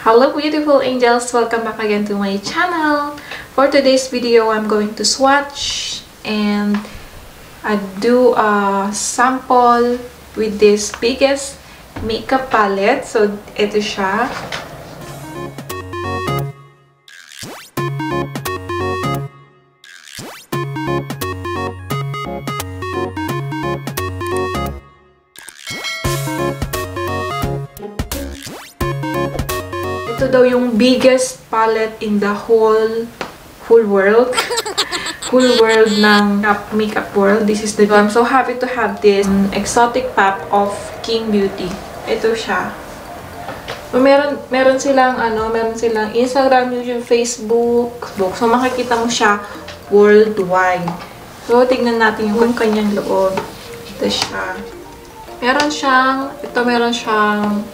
Hello beautiful angels! Welcome back again to my channel. For today's video, I'm going to swatch and do a sample with this biggest makeup palette. So, ito siya. Ito daw yung biggest palette in the whole world. Whole world ng makeup world. This is the I'm so happy to have this exotic pop of Qingbeauty. Ito siya. So, meron silang Instagram, YouTube, Facebook. So makikita mo siya worldwide. So tignan natin yung kanyang loob. Ito siya. Meron siyang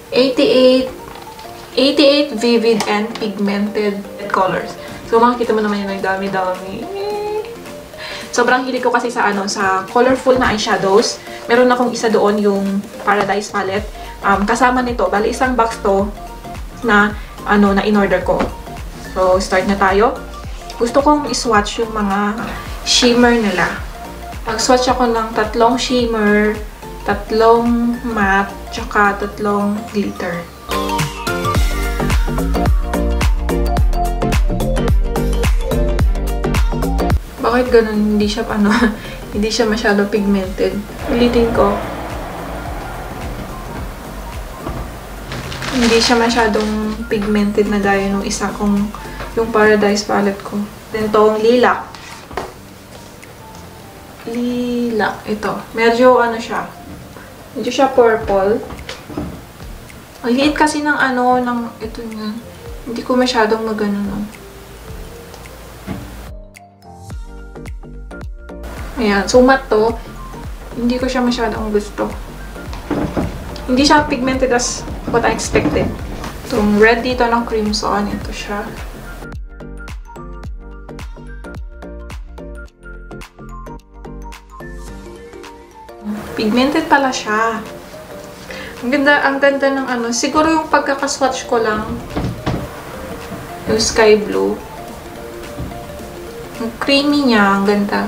88 vivid and pigmented colors. So, makikita mo naman yun, ang dami-dami. Sobrang hilig ko kasi sa colorful na eyeshadows. Meron akong isa doon, yung Paradise palette. Kasama nito, bali isang box to na in-order ko. So, start na tayo. Gusto kong iswatch yung mga shimmer nila. Mag-swatch ako ng 3 shimmer, 3 matte, tsaka 3 glitter. Bakit ganun? Hindi siya masyado pigmented. Ulitin ko. Hindi siya masyadong pigmented na gaya nung isa kong yung Paradise palette ko. Then tong lilac. Lilac. Ito. Medyo Medyo siya purple. Ang liit kasi ng ito nga. Hindi ko masyadong magano. Ayan. So, matte to. Hindi ko siya masyadong gusto. Hindi siya pigmented as what I expected. Itong red dito ng crimson. Ito siya. Pigmented pala siya. Ang ganda ng siguro yung pagkakaswatch ko lang. Yung sky blue. Yung creamy niya. Ang ganda.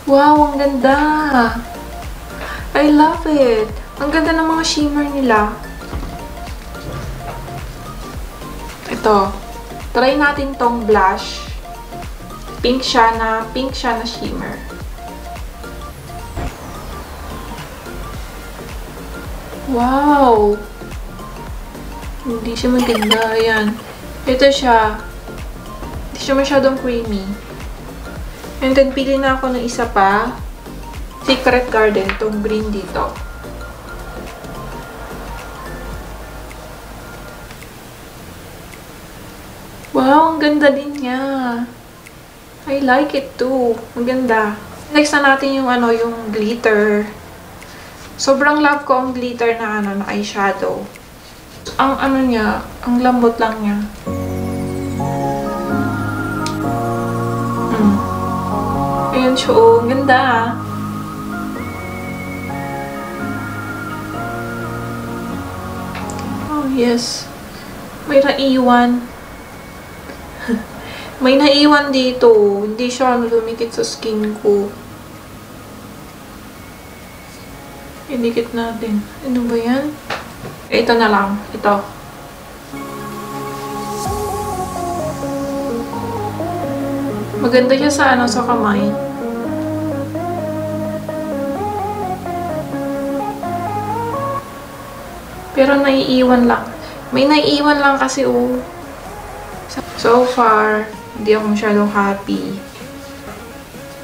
Wow, ang ganda! I love it! Ang ganda ng mga shimmer nila. Ito. Try natin tong blush. Pink siya na shimmer. Wow! Hindi siya maganda. Ayan. Ito siya. Hindi siya masyadong creamy. And then, pili na ako ng isa pa. Secret Garden. Itong green dito. Wow! Ang ganda din niya. I like it too. Ang ganda. Next na natin yung yung glitter. Sobrang love ko ang glitter na na eyeshadow. Ang niya, ang lambot lang niya. Ayan siya, ang ganda Oh, yes. May naiwan. May naiwan dito. Hindi siya lumikit sa skin ko. Idikit natin. Ano ba yan? Ito na lang. Ito. Maganda siya sa kamay. Pero naiiwan lang. May naiiwan lang kasi So far, hindi ako masyadong happy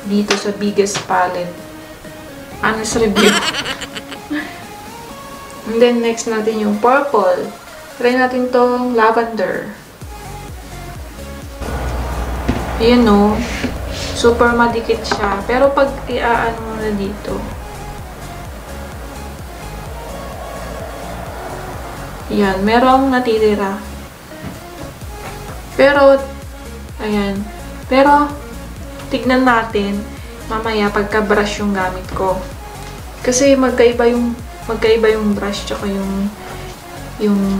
dito sa biggest palette. Honest review. And then next natin yung purple. Try natin tong lavender. Ayan super madikit siya. Pero pag iaan mo na dito, yan, merong natitira. Pero, ayan. Pero, tignan natin mamaya pagka-brush yung gamit ko. Kasi magkaiba yung magkaiba yung brush tsaka yung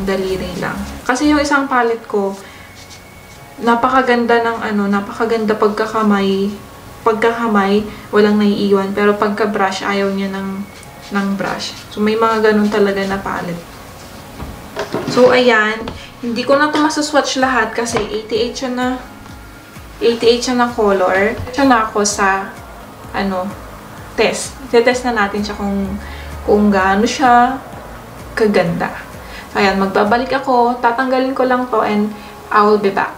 daliri lang. Kasi yung isang palette ko, napakaganda ng napakaganda pagkakamay, walang naiiwan. Pero pagka-brush, ayaw niya ng brush. So, may mga ganun talaga na palette. So, ayan. Hindi ko na ito masuswatch lahat kasi 88 siya na color. Siya na ako sa, test. I-test na natin siya kung gaano siya kaganda. So, ayan. Magbabalik ako. Tatanggalin ko lang to and I will be back.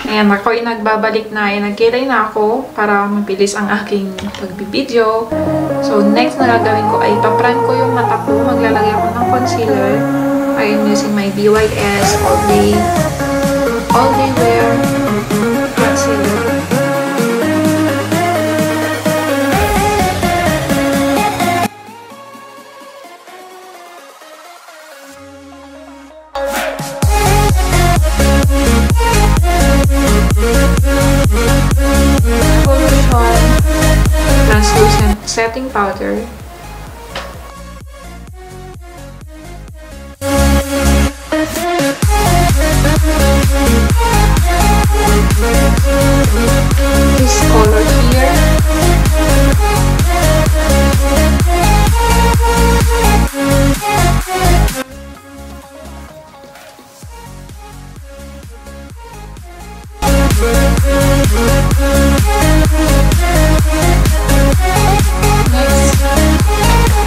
Ayan, ako'y nagbabalik na. Nagkitay na ako para mabilis ang aking pagbibideo. So, next na gagawin ko ay papran ko yung mata ko. Maglalagay ako ng concealer. I am using my BYS All Day Wear Concealer. Translucent setting powder. This color here.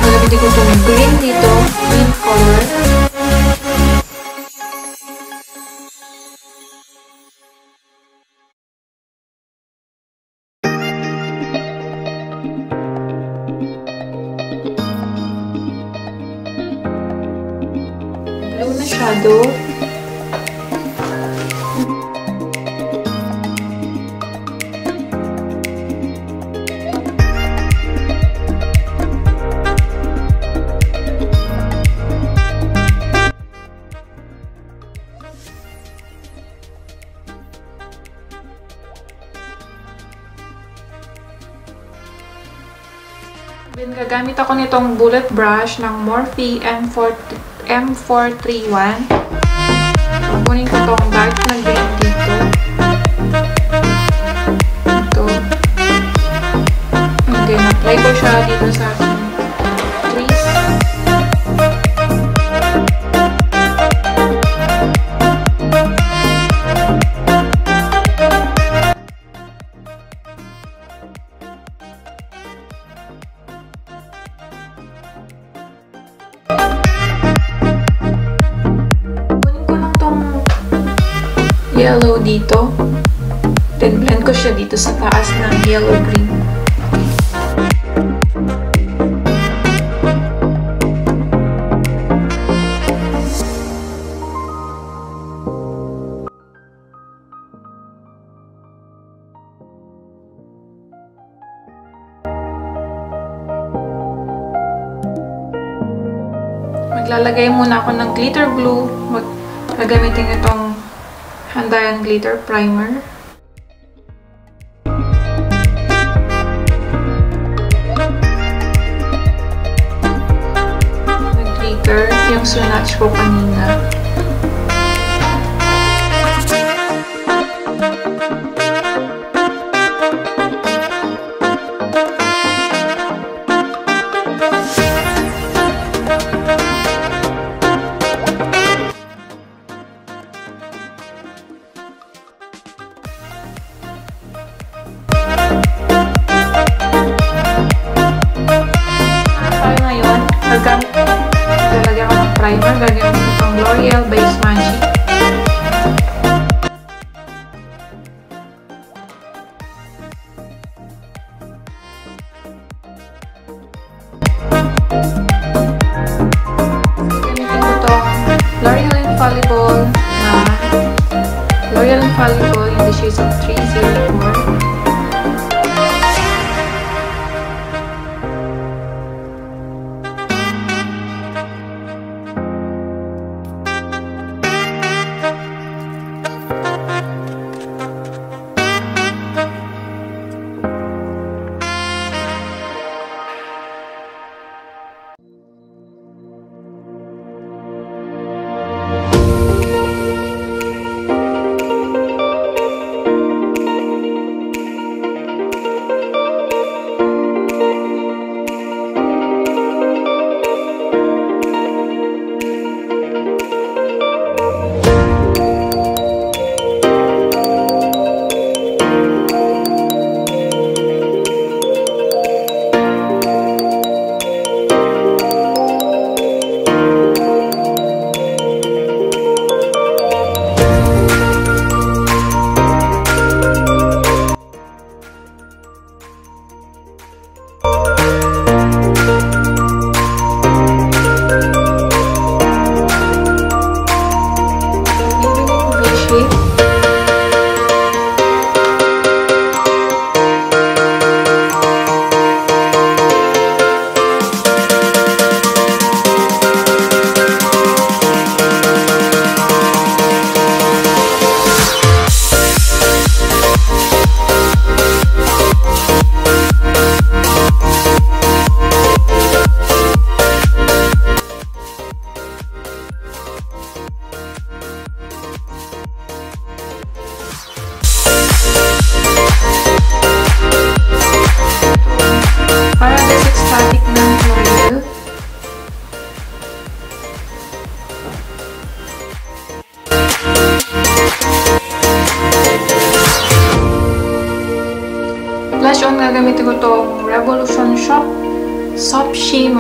Nalagyan ko itong green dito, green color. Blue na shadow. Then, gagamit ako nitong bullet brush ng Morphe M431. So, kunin ko itong dark na green dito. Ito. And then, apply ko siya dito sa aking crease. Yellow dito. Then, blend ko siya dito sa taas ng yellow-green. Maglalagay muna ako ng glitter glue. Gagamitin itong Handayan Glitter Primer. Nag-glitter yung swatch ko kanina. Lalagyan ko ng primer. Lagyan ko itong L'Oreal Base Magic. Gamitin ko itong L'Oreal Infallible in the shades of 304.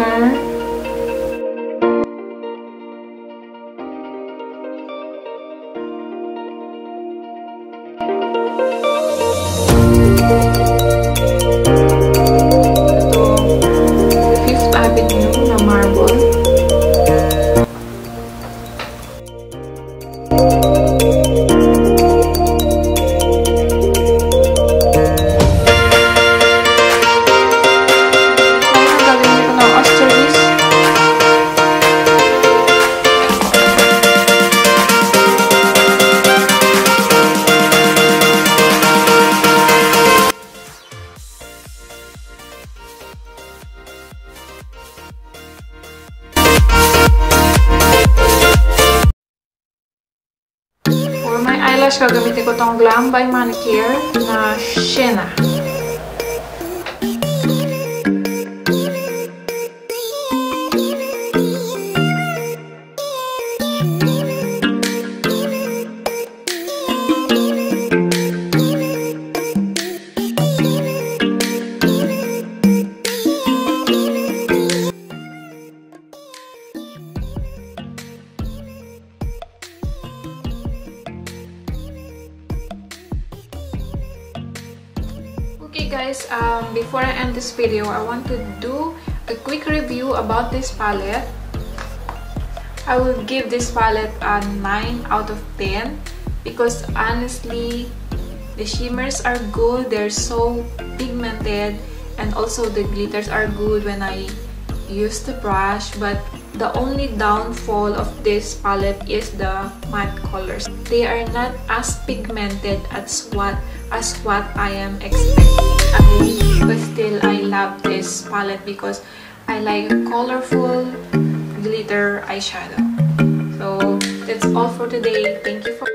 shimmer. Gagamitin ko tong Glam by Manicure na Sienna. Okay guys, before I end this video, I want to do a quick review about this palette. I will give this palette a 9 out of 10 because honestly, the shimmers are good, they're so pigmented, and also the glitters are good when I use the brush, but the only downfall of this palette is the matte colors. They are not as pigmented as what I am expecting, but still I love this palette because I like colorful glitter eyeshadow. So that's all for today. Thank you for